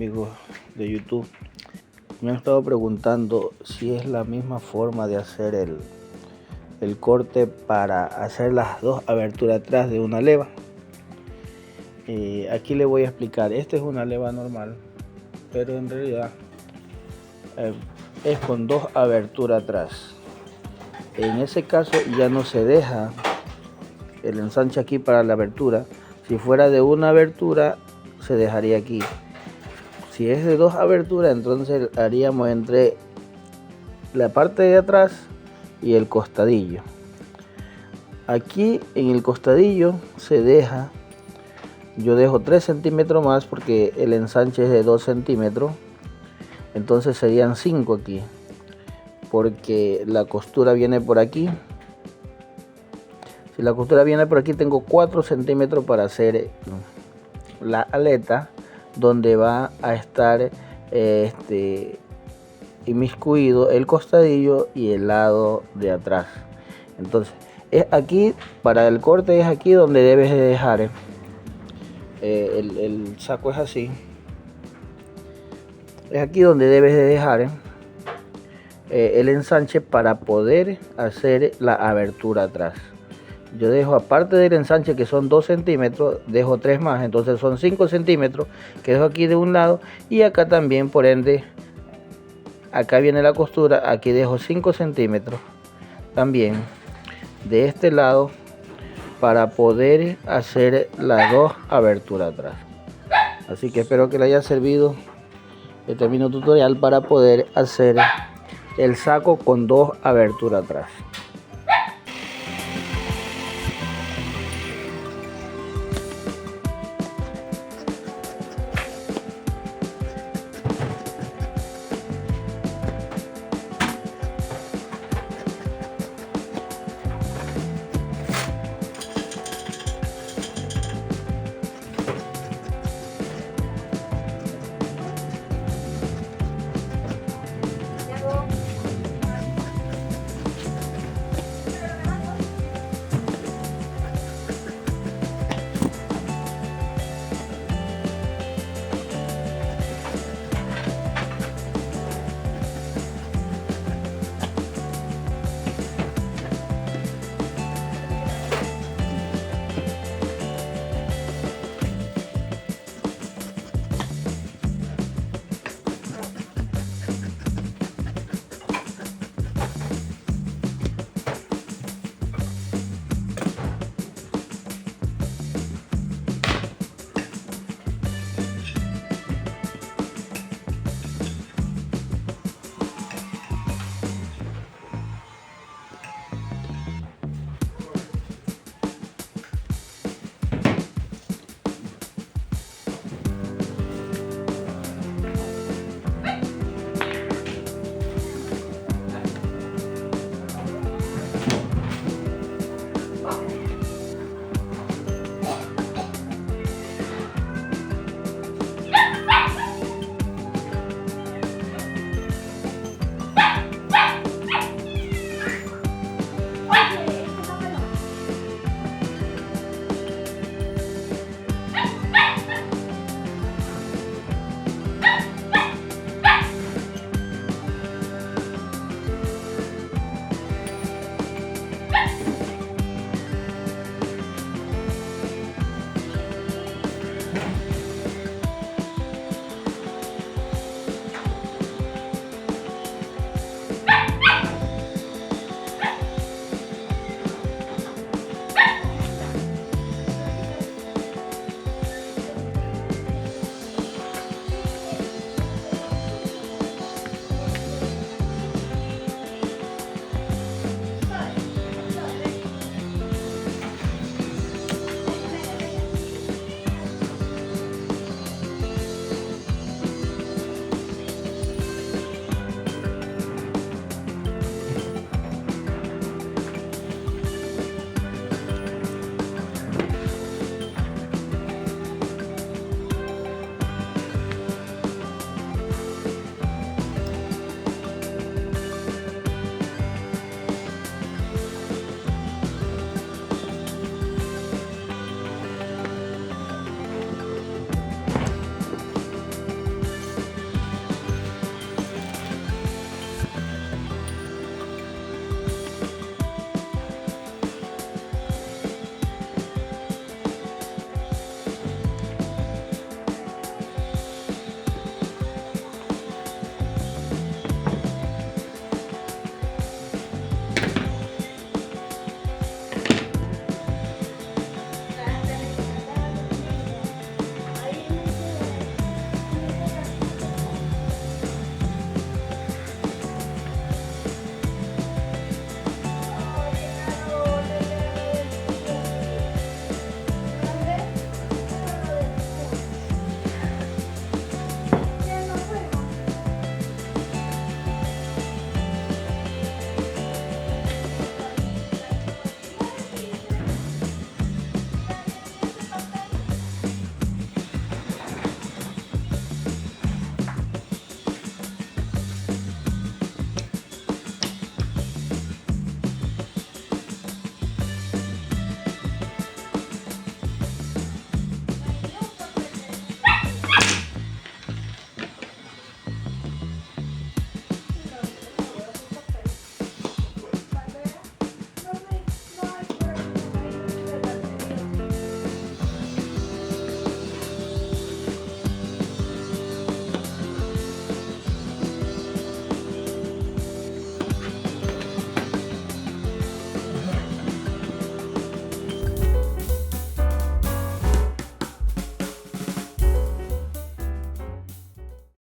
amigos de YouTube. Me han estado preguntando si es la misma forma de hacer el corte para hacer las dos aberturas atrás de una leva. Aquí le voy a explicar. Esta es una leva normal, pero en realidad es con dos aberturas atrás. En ese caso ya no se deja el ensanche aquí para la abertura. Si fuera de una abertura se dejaría aquí. Si es de dos aberturas, entonces haríamos entre la parte de atrás y el costadillo. Aquí en el costadillo se deja, yo dejo 3 centímetros más porque el ensanche es de 2 centímetros, entonces serían 5 aquí, porque la costura viene por aquí. Si la costura viene por aquí, tengo 4 centímetros para hacer la aleta donde va a estar inmiscuido el costadillo y el lado de atrás. Entonces es aquí, para el corte es aquí donde debes de dejar el saco, es así, es aquí donde debes de dejar el ensanche para poder hacer la abertura atrás. Yo dejo, aparte del ensanche que son 2 centímetros, dejo 3 más, entonces son 5 centímetros que dejo aquí de un lado, y acá también, por ende, acá viene la costura, aquí dejo 5 centímetros también de este lado para poder hacer las dos aberturas atrás. Así que espero que le haya servido este mini tutorial para poder hacer el saco con dos aberturas atrás.